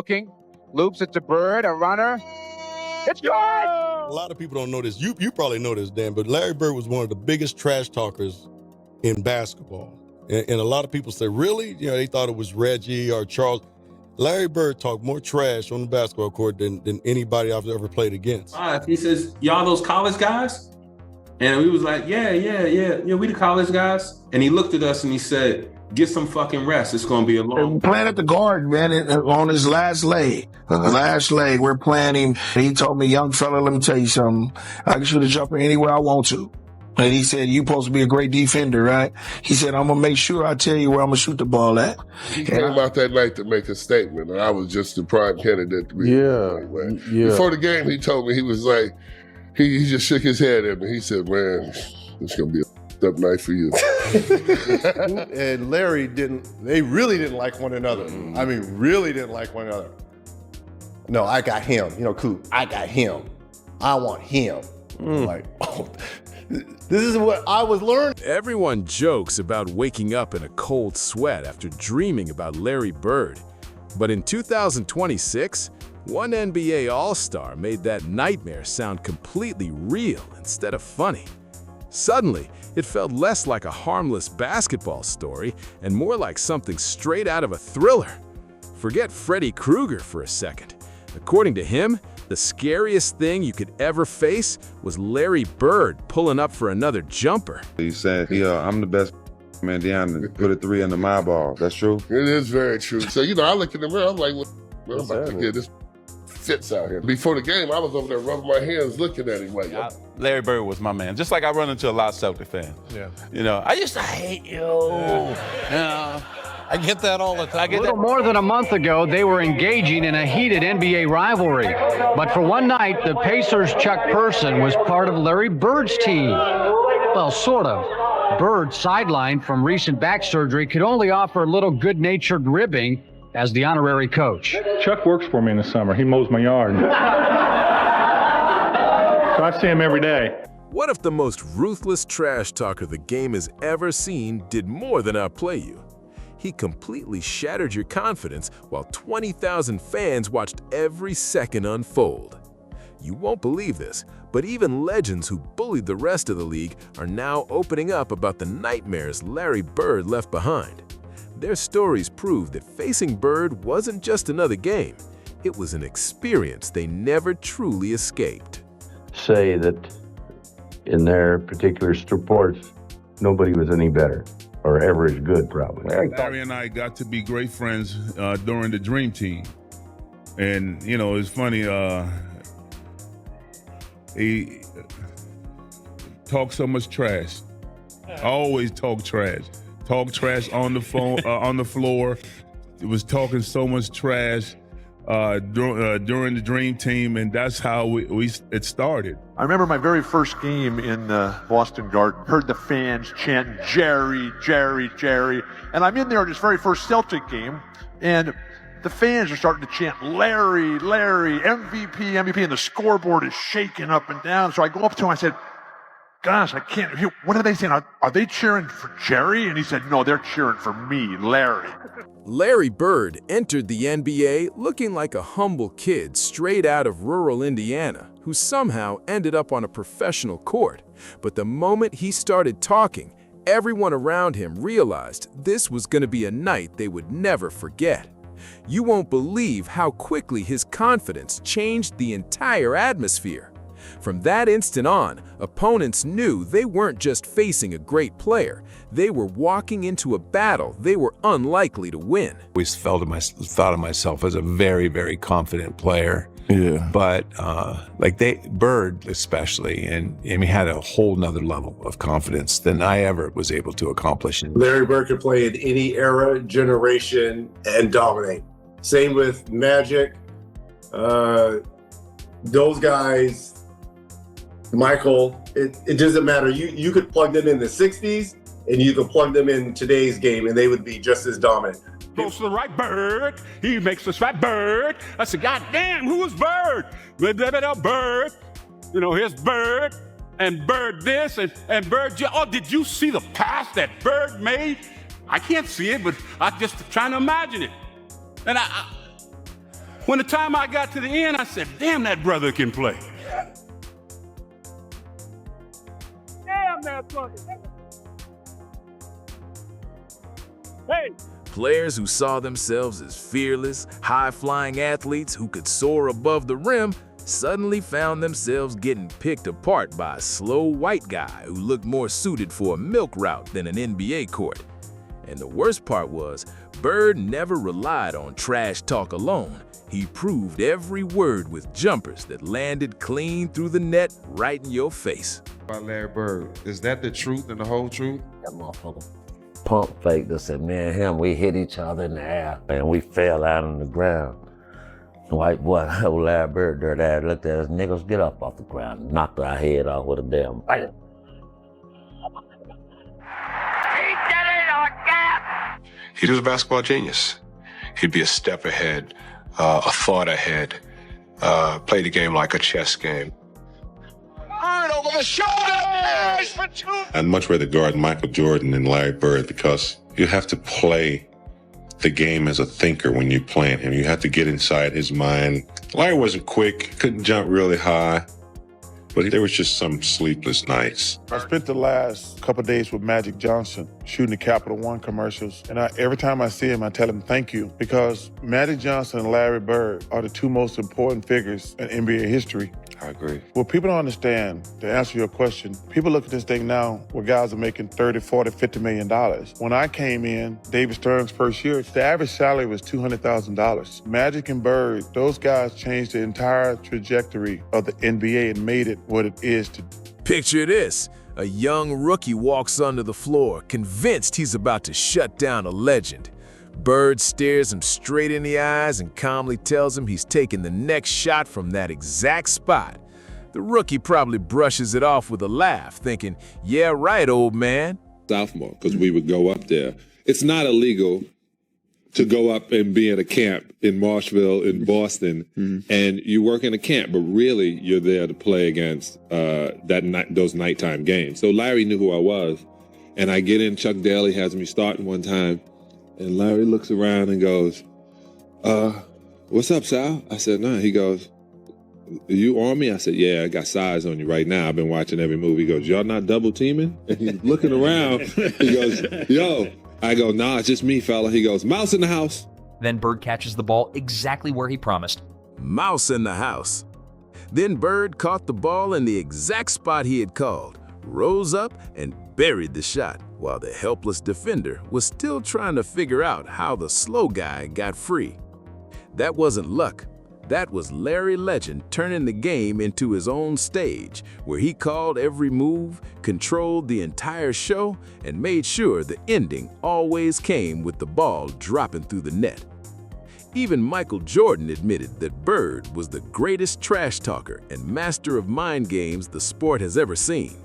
Looking, loops it to Bird, a runner. It's good! A lot of people don't know this. You probably know this, Dan, but Larry Bird was one of the biggest trash talkers in basketball. And a lot of people say, really? You know, they thought it was Reggie or Charles. Larry Bird talked more trash on the basketball court than anybody I've ever played against. He says, y'all those college guys? And we was like, yeah, we the college guys. And he looked at us and he said, get some fucking rest. It's going to be a long. Playing at the guard, man, on his last leg. We're playing him. He told me, young fella, let me tell you something. I can shoot a jumper anywhere I want to. And he said, you supposed to be a great defender, right? He said, I'm going to make sure I tell you where I'm going to shoot the ball at. He came out that night to make a statement, and I was just the prime candidate to be. Yeah. Before the game, he told me, he was like, he just shook his head at me. He said, man, it's going to be a up night for you. And Larry they really didn't like one another. I mean, really didn't like one another. No, I got him. You know, Coop, I got him. I want him. Like, oh, this is what I was learning. Everyone jokes about waking up in a cold sweat after dreaming about Larry Bird. But in 2026, one NBA All-Star made that nightmare sound completely real instead of funny. Suddenly, it felt less like a harmless basketball story and more like something straight out of a thriller. Forget Freddy Krueger for a second. According to him, the scariest thing you could ever face was Larry Bird pulling up for another jumper. He said, I'm the best man down to put a three under my ball. That's true? It is very true. So, I look in the mirror, I'm like, I'm about to get this fits out here. Before the game, I was over there rubbing my hands looking at him like, Larry Bird was my man. Just like I run into a lot of Celtic fans. Yeah. I used to hate you. Yeah. I get that all the time. A little more than a month ago, they were engaging in a heated NBA rivalry. But for one night, the Pacers' Chuck Person was part of Larry Bird's team. Well, sort of. Bird, sidelined from recent back surgery, could only offer a little good-natured ribbing as the honorary coach. Chuck works for me in the summer. He mows my yard. So I see him every day. What if the most ruthless trash talker the game has ever seen did more than outplay you? He completely shattered your confidence while 20,000 fans watched every second unfold. You won't believe this, but even legends who bullied the rest of the league are now opening up about the nightmares Larry Bird left behind. Their stories prove that facing Bird wasn't just another game. It was an experience they never truly escaped. Say that in their particular sports, nobody was any better. Or ever as good, probably. Larry and I got to be great friends during the Dream Team. And, it's funny, he talked so much trash. Always talk trash. Talk trash on the phone, on the floor. It was talking so much trash during the Dream Team, and that's how it started. I remember my very first game in Boston Garden, heard the fans chanting, Jerry, Jerry, Jerry. And I'm in there in this very first Celtic game, and the fans are starting to chant, Larry, Larry, MVP, MVP, and the scoreboard is shaking up and down. So I go up to him, I said, gosh, I can't hear, what are they saying? Are they cheering for Jerry? And he said, no, they're cheering for me, Larry. Larry Bird entered the NBA looking like a humble kid straight out of rural Indiana who somehow ended up on a professional court. But the moment he started talking, everyone around him realized this was going to be a night they would never forget. You won't believe how quickly his confidence changed the entire atmosphere. From that instant on, opponents knew they weren't just facing a great player. They were walking into a battle they were unlikely to win. I always thought of myself as a very, very confident player. Yeah. But Bird especially, and he had a whole nother level of confidence than I ever was able to accomplish. Larry Bird could play in any era, generation, and dominate. Same with Magic. Those guys, Michael, it doesn't matter. You could plug them in the 60s and you could plug them in today's game and they would be just as dominant. Goes to the right, Bird. He makes the shot, Bird. I said, God damn, who is Bird? Bird. Here's Bird, and Bird this, and Bird. Oh, did you see the pass that Bird made? I can't see it, but I'm just trying to imagine it. And When the time I got to the end, I said, damn, that brother can play. Damn, that brother. Hey. Players who saw themselves as fearless, high-flying athletes who could soar above the rim suddenly found themselves getting picked apart by a slow white guy who looked more suited for a milk route than an NBA court. And the worst part was, Bird never relied on trash talk alone. He proved every word with jumpers that landed clean through the net right in your face. About Larry Bird, is that the truth and the whole truth? That motherfucker pump faked us, and me and him, we hit each other in the air, and we fell out on the ground. The white boy, old Larry Bird, dirty ass, looked at us, niggas, get up off the ground, and knocked our head off with a damn bite. He was a basketball genius. He'd be a step ahead, a thought ahead, play the game like a chess game. Bird over the shoulders for two. I'd much rather guard Michael Jordan than Larry Bird because you have to play the game as a thinker when you're playing him. You have to get inside his mind. Larry wasn't quick, couldn't jump really high, but there was just some sleepless nights. I spent the last couple of days with Magic Johnson shooting the Capital One commercials. And every time I see him, I tell him thank you, because Magic Johnson and Larry Bird are the two most important figures in NBA history. I agree. What people don't understand, to answer your question, people look at this thing now where guys are making $30, $40, $50 million. When I came in, David Stern's first year, the average salary was $200,000. Magic and Bird, those guys changed the entire trajectory of the NBA and made it what it is today. Picture this. A young rookie walks onto the floor, convinced he's about to shut down a legend. Bird stares him straight in the eyes and calmly tells him he's taking the next shot from that exact spot. The rookie probably brushes it off with a laugh, thinking, yeah, right, old man. Sophomore, because we would go up there. It's not illegal to go up and be in a camp in Marshville, in Boston, and you work in a camp, but really you're there to play against those nighttime games. So Larry knew who I was, and I get in, Chuck Daly has me starting one time, and Larry looks around and goes, what's up, Sal? I said, no. He goes, you on me? I said, yeah, I got size on you right now. I've been watching every movie. He goes, y'all not double teaming? And he's looking around. He goes, yo. I go, nah, it's just me, fella. He goes, mouse in the house. Then Bird catches the ball exactly where he promised. Mouse in the house. Then Bird caught the ball in the exact spot he had called, rose up and buried the shot, while the helpless defender was still trying to figure out how the slow guy got free. That wasn't luck. That was Larry Legend turning the game into his own stage, where he called every move, controlled the entire show, and made sure the ending always came with the ball dropping through the net. Even Michael Jordan admitted that Bird was the greatest trash talker and master of mind games the sport has ever seen.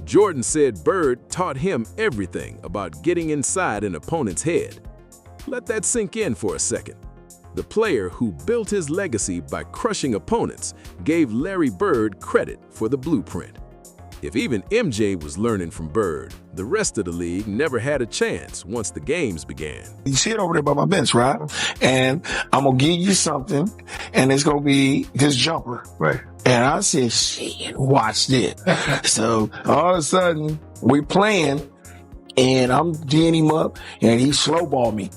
Jordan said Bird taught him everything about getting inside an opponent's head. Let that sink in for a second. The player who built his legacy by crushing opponents gave Larry Bird credit for the blueprint. If even MJ was learning from Bird, the rest of the league never had a chance once the games began. You see it over there by my bench, right? And I'm going to give you something, and it's going to be this jumper. Right. And I said, shit, watch this. So all of a sudden, we playing, and I'm D'ing him up, and he slow-balled me.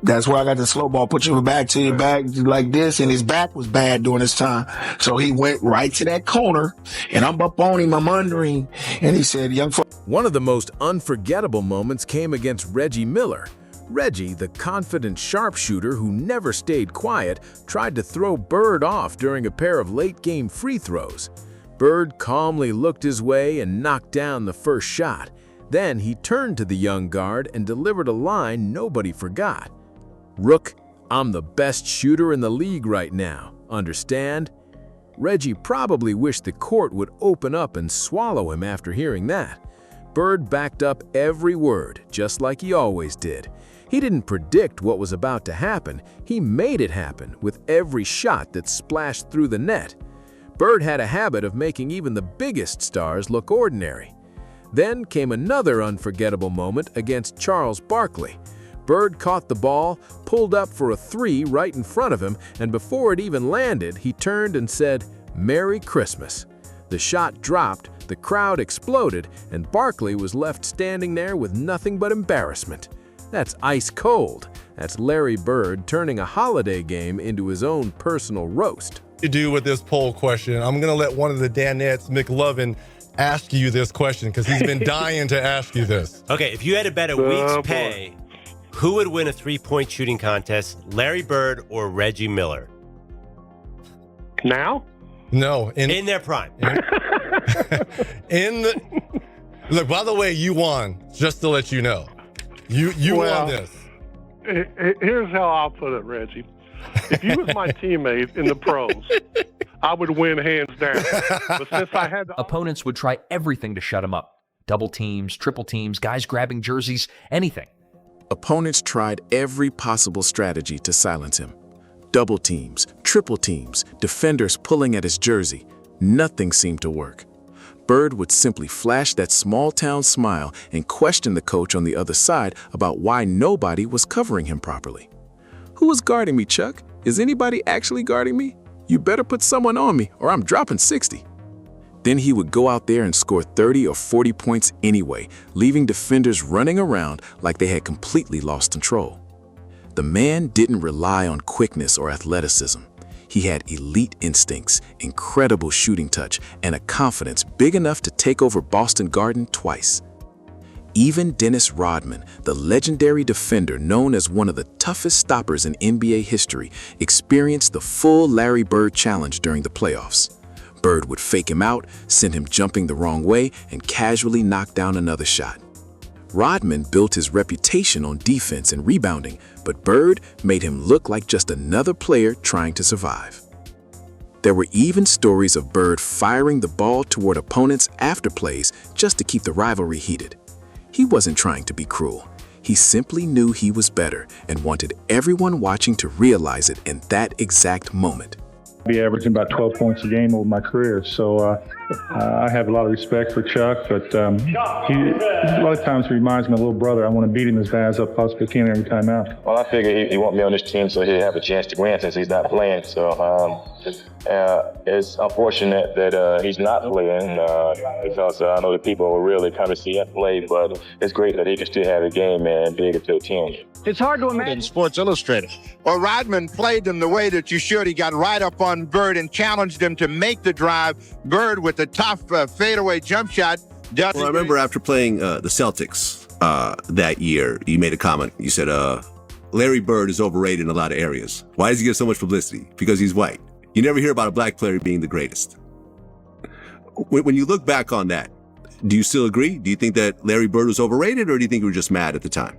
That's where I got the slow ball, put your back to your back like this, and his back was bad during this time. So he went right to that corner, and I'm up on him, I'm under him, and he said, young fuck. One of the most unforgettable moments came against Reggie Miller. Reggie, the confident sharpshooter who never stayed quiet, tried to throw Bird off during a pair of late-game free throws. Bird calmly looked his way and knocked down the first shot. Then he turned to the young guard and delivered a line nobody forgot. Rook, I'm the best shooter in the league right now, understand? Reggie probably wished the court would open up and swallow him after hearing that. Bird backed up every word, just like he always did. He didn't predict what was about to happen, he made it happen with every shot that splashed through the net. Bird had a habit of making even the biggest stars look ordinary. Then came another unforgettable moment against Charles Barkley. Bird caught the ball, pulled up for a three right in front of him, and before it even landed, he turned and said, "Merry Christmas." The shot dropped, the crowd exploded, and Barkley was left standing there with nothing but embarrassment. That's ice cold. That's Larry Bird turning a holiday game into his own personal roast. To do with this poll question, I'm going to let one of the Danettes, McLovin, ask you this question because he's been dying to ask you this. Okay, if you had to bet a week's pay, who would win a three-point shooting contest, Larry Bird or Reggie Miller? Now? No. In their prime. Look, by the way, you won, just to let you know. You won this. Here's how I'll put it, Reggie. If you was my teammate in the pros, I would win hands down. But since I had Opponents would try everything to shut him up. Double teams, triple teams, guys grabbing jerseys, anything. Opponents tried every possible strategy to silence him. Double teams, triple teams, defenders pulling at his jersey. Nothing seemed to work. Bird would simply flash that small-town smile and question the coach on the other side about why nobody was covering him properly. "Who is guarding me, Chuck? Is anybody actually guarding me? You better put someone on me or I'm dropping 60. Then he would go out there and score 30 or 40 points anyway, leaving defenders running around like they had completely lost control. The man didn't rely on quickness or athleticism. He had elite instincts, incredible shooting touch, and a confidence big enough to take over Boston Garden twice. Even Dennis Rodman, the legendary defender known as one of the toughest stoppers in NBA history, experienced the full Larry Bird challenge during the playoffs. Bird would fake him out, send him jumping the wrong way, and casually knock down another shot. Rodman built his reputation on defense and rebounding, but Bird made him look like just another player trying to survive. There were even stories of Bird firing the ball toward opponents after plays just to keep the rivalry heated. He wasn't trying to be cruel. He simply knew he was better and wanted everyone watching to realize it in that exact moment. I'd be averaging about 12 points a game over my career, so I have a lot of respect for Chuck, but a lot of times he reminds me of a little brother. I want to beat him as bad as I possibly can every time out. Well, I figure he want me on this team so he'll have a chance to win since he's not playing. So it's unfortunate that he's not playing because I know the people will really come to see him play, but it's great that he can still have a game, man, big into a team. It's hard to imagine. In Sports Illustrated. Well, Rodman played them the way that you should. He got right up on Bird and challenged him to make the drive. Bird with the tough fadeaway jump shot. Well, I remember after playing the Celtics that year, you made a comment. You said, Larry Bird is overrated in a lot of areas. Why does he get so much publicity? Because he's white. You never hear about a black player being the greatest. When you look back on that, do you still agree? Do you think that Larry Bird was overrated, or do you think you were just mad at the time?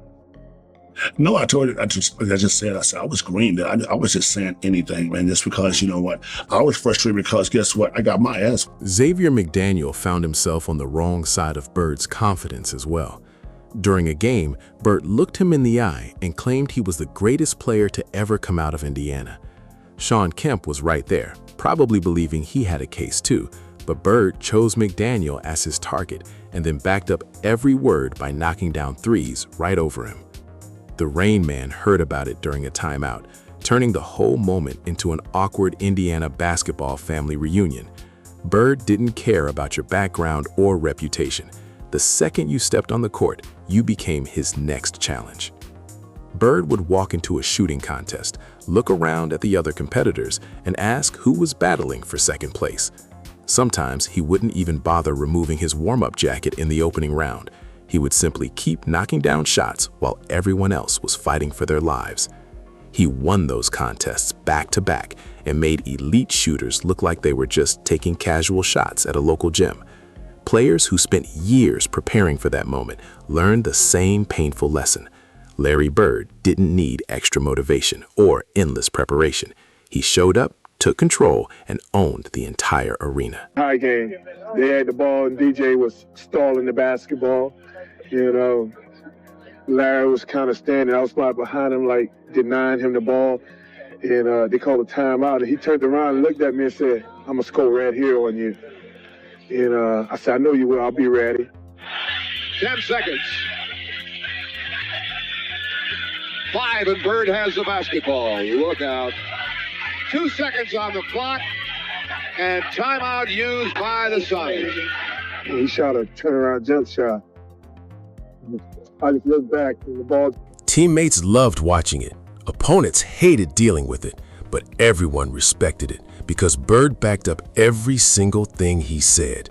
No, I told you, I said, I was green. I was just saying anything, man, just because, you know what, I was frustrated because guess what? I got my ass. Xavier McDaniel found himself on the wrong side of Bird's confidence as well. During a game, Bird looked him in the eye and claimed he was the greatest player to ever come out of Indiana. Sean Kemp was right there, probably believing he had a case too, but Bird chose McDaniel as his target and then backed up every word by knocking down threes right over him. The Rain Man heard about it during a timeout, turning the whole moment into an awkward Indiana basketball family reunion. Bird didn't care about your background or reputation. The second you stepped on the court, you became his next challenge. Bird would walk into a shooting contest, look around at the other competitors, and ask who was battling for second place. Sometimes he wouldn't even bother removing his warm-up jacket in the opening round. He would simply keep knocking down shots while everyone else was fighting for their lives. He won those contests back-to-back and made elite shooters look like they were just taking casual shots at a local gym. Players who spent years preparing for that moment learned the same painful lesson. Larry Bird didn't need extra motivation or endless preparation. He showed up, took control, and owned the entire arena. High game. They had the ball and DJ was stalling the basketball. You know, Larry was kind of standing. I was right behind him, like denying him the ball. And they called a timeout. And he turned around and looked at me and said, "I'm going to score right here on you." And I said, "I know you will. I'll be ready." 10 seconds. 5, and Bird has the basketball. Look out. 2 seconds on the clock, and timeout used by the Suns. He shot a turnaround jump shot. I just looked back and the ball. Teammates loved watching it. Opponents hated dealing with it, but everyone respected it because Bird backed up every single thing he said.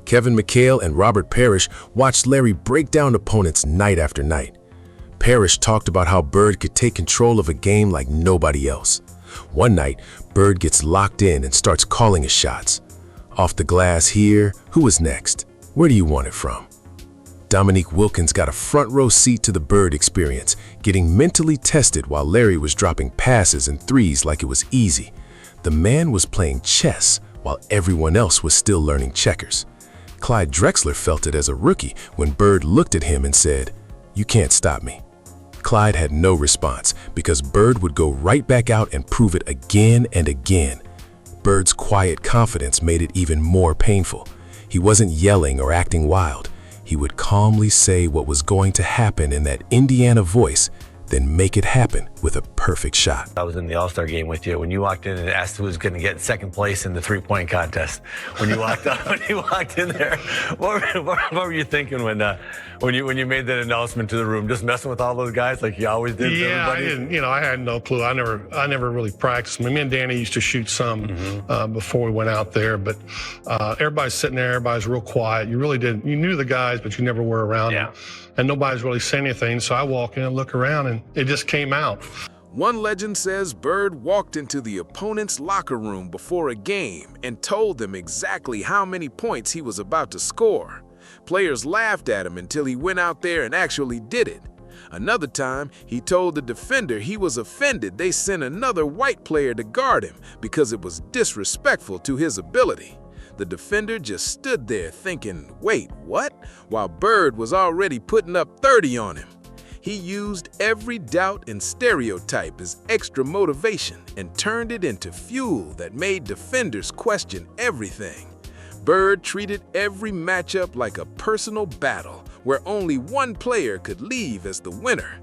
Kevin McHale and Robert Parrish watched Larry break down opponents night after night. Parrish talked about how Bird could take control of a game like nobody else. One night, Bird gets locked in and starts calling his shots. Off the glass here, who is next? Where do you want it from? Dominique Wilkins got a front row seat to the Bird experience, getting mentally tested while Larry was dropping passes and threes like it was easy. The man was playing chess while everyone else was still learning checkers. Clyde Drexler felt it as a rookie when Bird looked at him and said, "You can't stop me." Clyde had no response because Bird would go right back out and prove it again and again. Bird's quiet confidence made it even more painful. He wasn't yelling or acting wild. He would calmly say what was going to happen in that Indiana voice, then make it happen with a perfect shot. I was in the All-Star game with you when you walked in and asked who was going to get second place in the three-point contest. When you walked up, when you walked in there, what were you thinking when you made that announcement to the room? Just messing with all those guys like you always did. Yeah, everybody? I had no clue. I never really practiced. Me and Danny used to shoot some before we went out there, but everybody's sitting there, everybody's real quiet. You knew the guys, but you never were around them. And nobody's really saying anything, so I walk in and look around, and it just came out. One legend says Bird walked into the opponent's locker room before a game and told them exactly how many points he was about to score. Players laughed at him until he went out there and actually did it. Another time, he told the defender he was offended they sent another white player to guard him because it was disrespectful to his ability. The defender just stood there thinking, wait, what? While Bird was already putting up 30 on him. He used every doubt and stereotype as extra motivation and turned it into fuel that made defenders question everything. Bird treated every matchup like a personal battle where only one player could leave as the winner.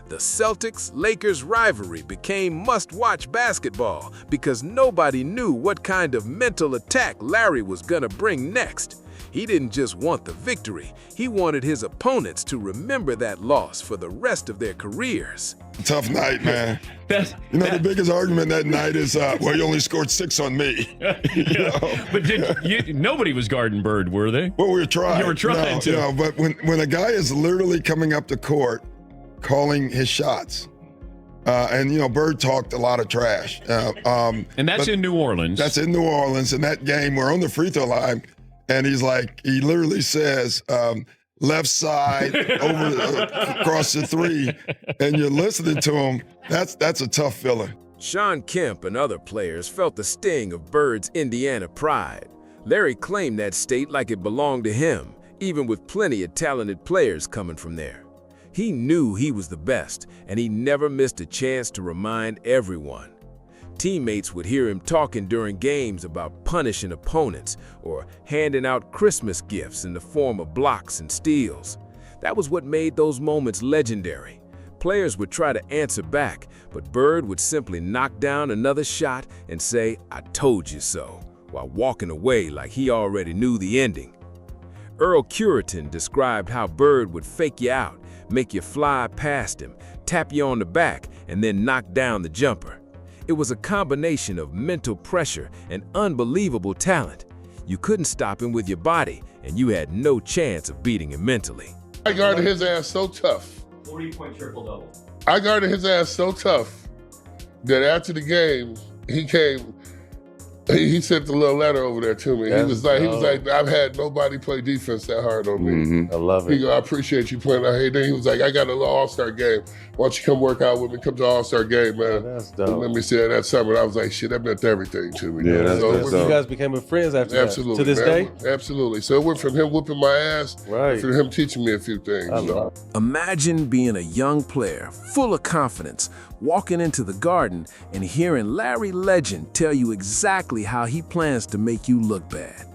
The Celtics-Lakers rivalry became must-watch basketball because nobody knew what kind of mental attack Larry was gonna bring next. He didn't just want the victory, he wanted his opponents to remember that loss for the rest of their careers. Tough night, man. The biggest argument that night is, well, you only scored 6 on me. But nobody was guarding Bird, were they? Well, we were trying. You were trying to. But when a guy is literally coming up the court, calling his shots. And Bird talked a lot of trash. And that's in New Orleans. That's in New Orleans. In that game, we're on the free throw line, and he literally says, left side across the 3, and you're listening to him. That's a tough feeling. Sean Kemp and other players felt the sting of Bird's Indiana pride. Larry claimed that state like it belonged to him, even with plenty of talented players coming from there. He knew he was the best, and he never missed a chance to remind everyone. Teammates would hear him talking during games about punishing opponents or handing out Christmas gifts in the form of blocks and steals. That was what made those moments legendary. Players would try to answer back, but Bird would simply knock down another shot and say, "I told you so," while walking away like he already knew the ending. Earl Curitan described how Bird would fake you out, make you fly past him, tap you on the back, and then knock down the jumper. It was a combination of mental pressure and unbelievable talent. You couldn't stop him with your body, and you had no chance of beating him mentally. I guarded his ass so tough. 40-point triple-double. I guarded his ass so tough that after the game, he came. He sent a little letter over there to me. He was like, I've had nobody play defense that hard on me. I love it. He go, I appreciate you playing. Then he was like, I got a little All-Star game. Why don't you come work out with me? Come to All-Star game, man. That's dope. And let me say that summer. I was like, shit, that meant everything to me. Yeah, that's dope. You guys became friends after absolutely, that. To this man. day? Absolutely. So it went from him whooping my ass to him teaching me a few things. Imagine being a young player, full of confidence, walking into the Garden and hearing Larry Legend tell you exactly how he plans to make you look bad.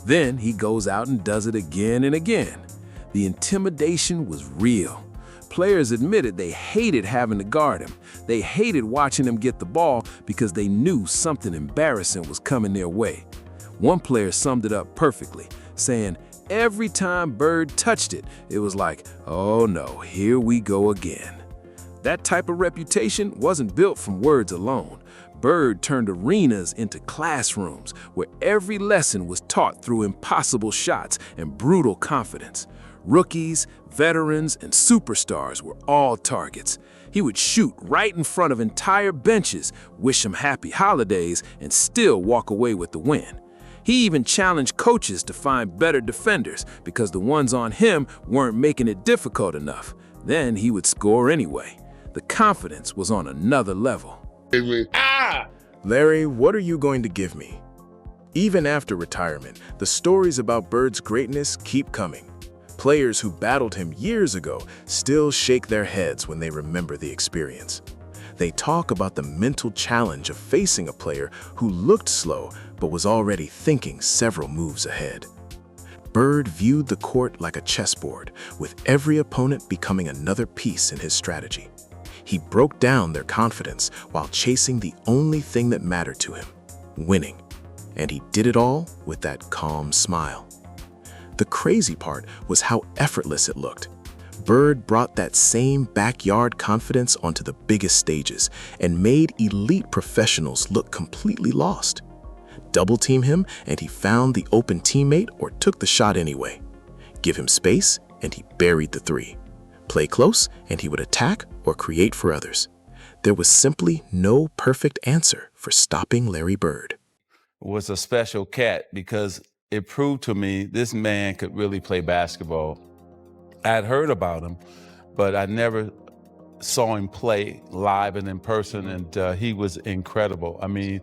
Then he goes out and does it again and again. The intimidation was real. Players admitted they hated having to guard him. They hated watching him get the ball because they knew something embarrassing was coming their way. One player summed it up perfectly, saying every time Bird touched it, it was like, oh no, here we go again. That type of reputation wasn't built from words alone. Bird turned arenas into classrooms where every lesson was taught through impossible shots and brutal confidence. Rookies, veterans, and superstars were all targets. He would shoot right in front of entire benches, wish them happy holidays, and still walk away with the win. He even challenged coaches to find better defenders because the ones on him weren't making it difficult enough. Then he would score anyway. The confidence was on another level. Larry, what are you going to give me? Even after retirement, the stories about Bird's greatness keep coming. Players who battled him years ago still shake their heads when they remember the experience. They talk about the mental challenge of facing a player who looked slow but was already thinking several moves ahead. Bird viewed the court like a chessboard, with every opponent becoming another piece in his strategy. He broke down their confidence while chasing the only thing that mattered to him, winning. And he did it all with that calm smile. The crazy part was how effortless it looked. Bird brought that same backyard confidence onto the biggest stages and made elite professionals look completely lost. Double team him and he found the open teammate or took the shot anyway. Give him space and he buried the three. Play close and he would attack or create for others. There was simply no perfect answer for stopping Larry Bird. Was a special cat because it proved to me this man could really play basketball. I'd heard about him, but I never saw him play live and in person, and he was incredible. I mean,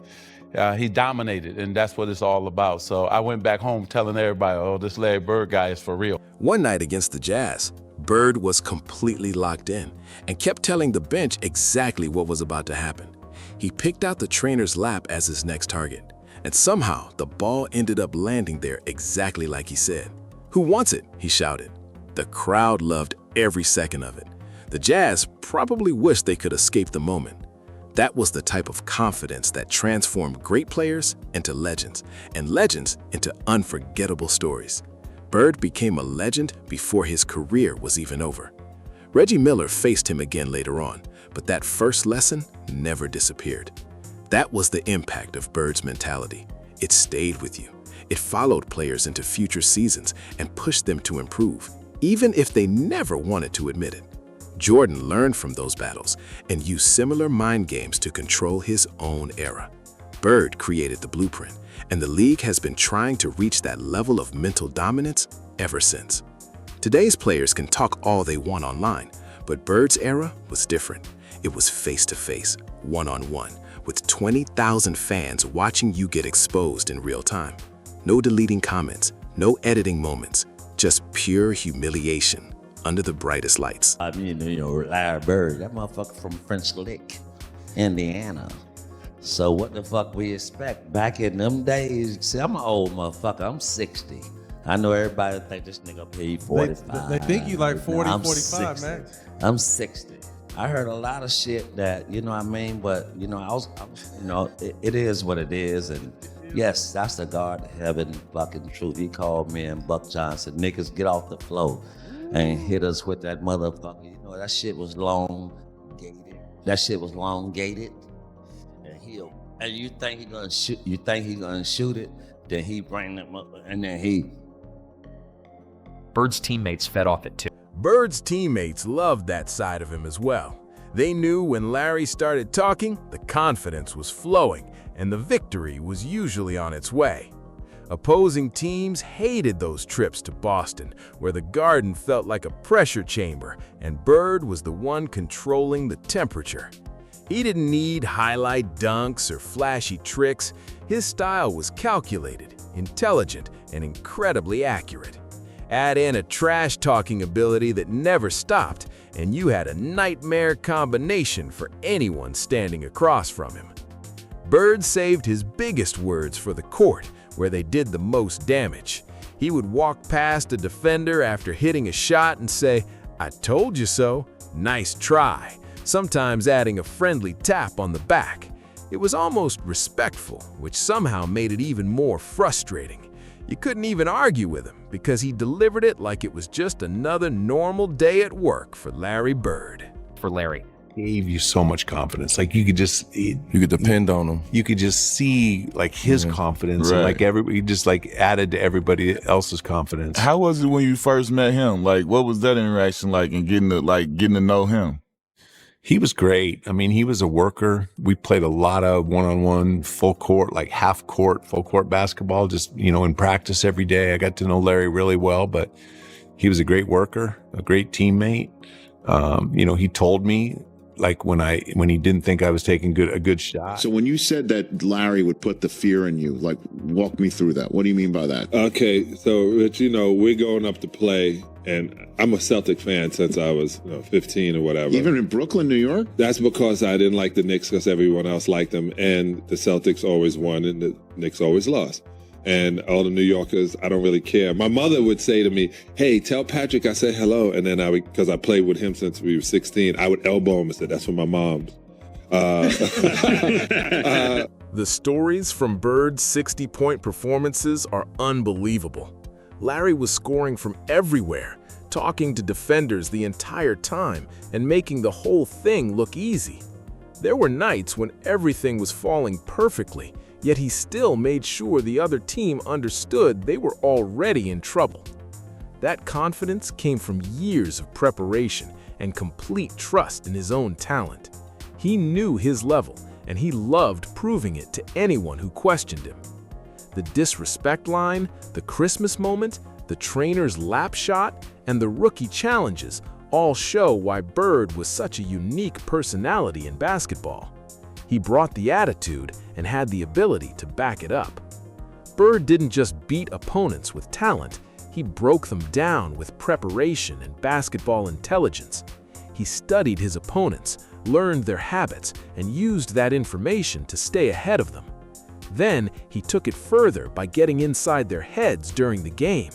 he dominated, and that's what it's all about. So I went back home telling everybody, oh, this Larry Bird guy is for real. One night against the Jazz, Bird was completely locked in and kept telling the bench exactly what was about to happen. He picked out the trainer's lap as his next target, and somehow the ball ended up landing there exactly like he said. "Who wants it?" he shouted. The crowd loved every second of it. The Jazz probably wished they could escape the moment. That was the type of confidence that transformed great players into legends, and legends into unforgettable stories. Bird became a legend before his career was even over. Reggie Miller faced him again later on, but that first lesson never disappeared. That was the impact of Bird's mentality. It stayed with you. It followed players into future seasons and pushed them to improve, even if they never wanted to admit it. Jordan learned from those battles and used similar mind games to control his own era. Bird created the blueprint, and the league has been trying to reach that level of mental dominance ever since. Today's players can talk all they want online, but Bird's era was different. It was face-to-face, one-on-one, with 20,000 fans watching you get exposed in real time. No deleting comments, no editing moments, just pure humiliation under the brightest lights. I mean, Larry Bird, that motherfucker from French Lick, Indiana. So what the fuck we expect? Back in them days, see, I'm an old motherfucker, I'm 60. I know everybody think this nigga up here 45. They think you like 40, I'm 45, 60. man. I'm 60. I heard a lot of shit that, you know what I mean? But, it is what it is. And yes, that's the God of heaven fucking truth. He called me and Buck Johnson, niggas get off the floor and hit us with that motherfucker. You know, that shit was long-gated. That shit was long-gated. And you think he gonna shoot? You think he gonna shoot it? Then he bring them up, and then he. Bird's teammates fed off it too. Bird's teammates loved that side of him as well. They knew when Larry started talking, the confidence was flowing, and the victory was usually on its way. Opposing teams hated those trips to Boston, where the Garden felt like a pressure chamber, and Bird was the one controlling the temperature. He didn't need highlight dunks or flashy tricks. His style was calculated, intelligent, and incredibly accurate. Add in a trash-talking ability that never stopped, and you had a nightmare combination for anyone standing across from him. Bird saved his biggest words for the court, where they did the most damage. He would walk past a defender after hitting a shot and say, "I told you so," nice try, sometimes adding a friendly tap on the back. It was almost respectful, which somehow made it even more frustrating. You couldn't even argue with him because he delivered it like it was just another normal day at work for Larry Bird. For Larry, gave you so much confidence. Like you could depend on him. You could just see like his confidence, and like he just like added to everybody else's confidence. How was it when you first met him? Like, what was that interaction like, and getting to know him? He was great. I mean, he was a worker. We played a lot of one-on-one, full court, like half court, full court basketball, just, in practice every day. I got to know Larry really well, but he was a great worker, a great teammate. He told me like when he didn't think I was taking a good shot. So when you said that Larry would put the fear in you, like walk me through that. What do you mean by that? Okay, so Rich, we're going up to play, and I'm a Celtic fan since I was 15 or whatever. Even in Brooklyn, New York? That's because I didn't like the Knicks because everyone else liked them, and the Celtics always won and the Knicks always lost. And all the New Yorkers, I don't really care. My mother would say to me, hey, tell Patrick I said hello. And then because I played with him since we were 16, I would elbow him and say, that's for my mom's. The stories from Bird's 60-point performances are unbelievable. Larry was scoring from everywhere, talking to defenders the entire time, and making the whole thing look easy. There were nights when everything was falling perfectly, yet he still made sure the other team understood they were already in trouble. That confidence came from years of preparation and complete trust in his own talent. He knew his level, and he loved proving it to anyone who questioned him. The disrespect line, the Christmas moment, the trainer's lap shot, and the rookie challenges all show why Bird was such a unique personality in basketball. He brought the attitude and had the ability to back it up. Bird didn't just beat opponents with talent, he broke them down with preparation and basketball intelligence. He studied his opponents, learned their habits, and used that information to stay ahead of them. Then he took it further by getting inside their heads during the game.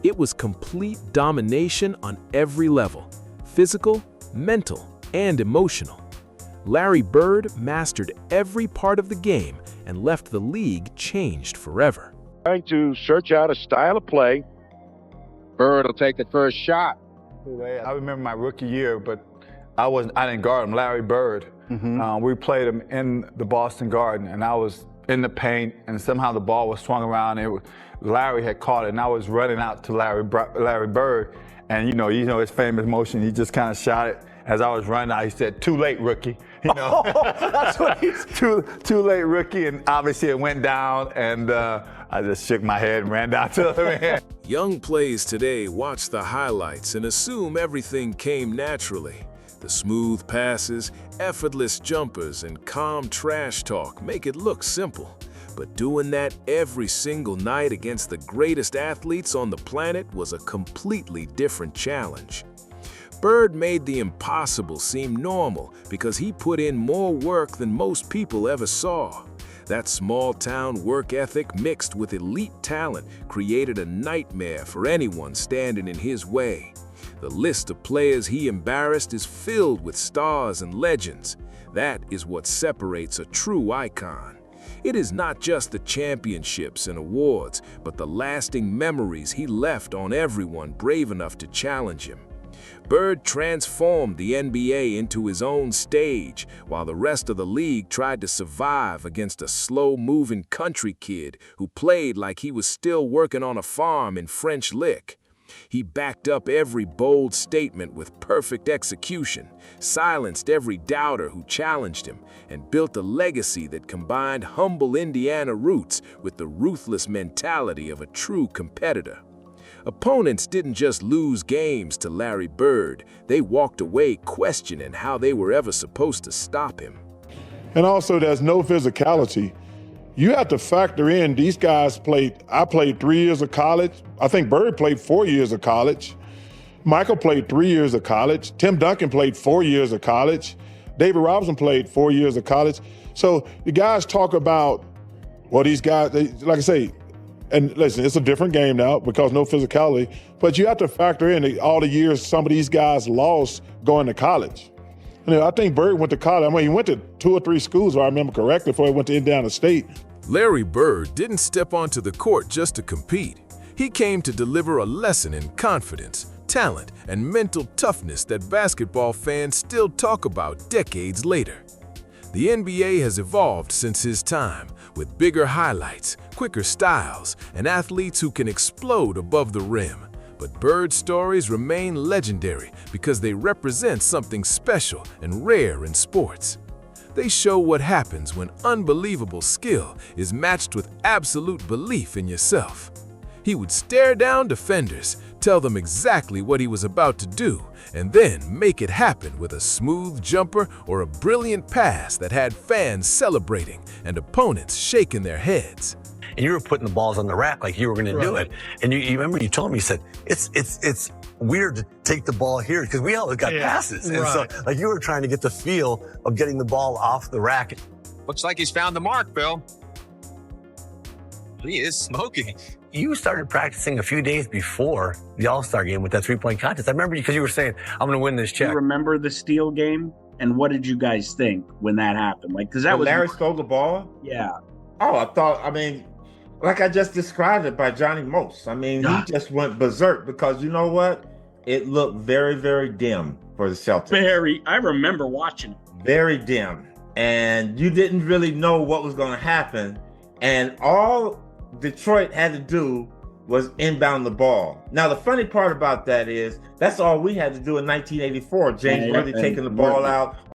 It was complete domination on every level: physical, mental, and emotional. Larry Bird mastered every part of the game and left the league changed forever. Trying to search out a style of play. Bird will take the first shot. I remember my rookie year, but I didn't guard him, Larry Bird. We played him in the Boston Garden, and I was in the paint, and somehow the ball was swung around. Larry had caught it, and I was running out to Larry Bird, and you know his famous motion. He just kind of shot it. As I was running out, he said, "Too late, rookie." That's what he's too late, rookie. And obviously it went down, and I just shook my head and ran down to the other end. Young plays today watch the highlights and assume everything came naturally. The smooth passes, effortless jumpers, and calm trash talk make it look simple. But doing that every single night against the greatest athletes on the planet was a completely different challenge. Bird made the impossible seem normal because he put in more work than most people ever saw. That small-town work ethic mixed with elite talent created a nightmare for anyone standing in his way. The list of players he embarrassed is filled with stars and legends. That is what separates a true icon. It is not just the championships and awards, but the lasting memories he left on everyone brave enough to challenge him. Bird transformed the NBA into his own stage, while the rest of the league tried to survive against a slow-moving country kid who played like he was still working on a farm in French Lick. He backed up every bold statement with perfect execution, silenced every doubter who challenged him, and built a legacy that combined humble Indiana roots with the ruthless mentality of a true competitor. Opponents didn't just lose games to Larry Bird, they walked away questioning how they were ever supposed to stop him. And also, there's no physicality. You have to factor in, these guys I played 3 years of college. I think Bird played 4 years of college. Michael played 3 years of college. Tim Duncan played 4 years of college. David Robinson played 4 years of college. So the guys talk about, well, these guys, like I say, And listen, it's a different game now because no physicality, but you have to factor in all the years some of these guys lost going to college. I think Bird went to college. I mean, he went to 2 or 3 schools, if I remember correctly, before he went to Indiana State. Larry Bird didn't step onto the court just to compete. He came to deliver a lesson in confidence, talent, and mental toughness that basketball fans still talk about decades later. The NBA has evolved since his time, with bigger highlights, quicker styles, and athletes who can explode above the rim. But Bird's stories remain legendary because they represent something special and rare in sports. They show what happens when unbelievable skill is matched with absolute belief in yourself. He would stare down defenders, tell them exactly what he was about to do, and then make it happen with a smooth jumper or a brilliant pass that had fans celebrating and opponents shaking their heads. And you were putting the balls on the rack like you were going to do it. And you remember you told me, you said, it's weird to take the ball here because we always got passes. And so like you were trying to get the feel of getting the ball off the rack. Looks like he's found the mark, Bill. He is smoking. You started practicing a few days before the All-Star game with that three-point contest. I remember because you were saying, I'm going to win this check. You remember the steal game? And what did you guys think when that happened? Like, because that was Larry stole the ball? Yeah. Oh, like I just described it by Johnny Most. I mean, he just went berserk because you know what? It looked very, very dim for the Celtics. I remember watching it. Very dim. And you didn't really know what was going to happen. And all Detroit had to do was inbound the ball. Now, the funny part about that is that's all we had to do in 1984. James Worthy taking the ball out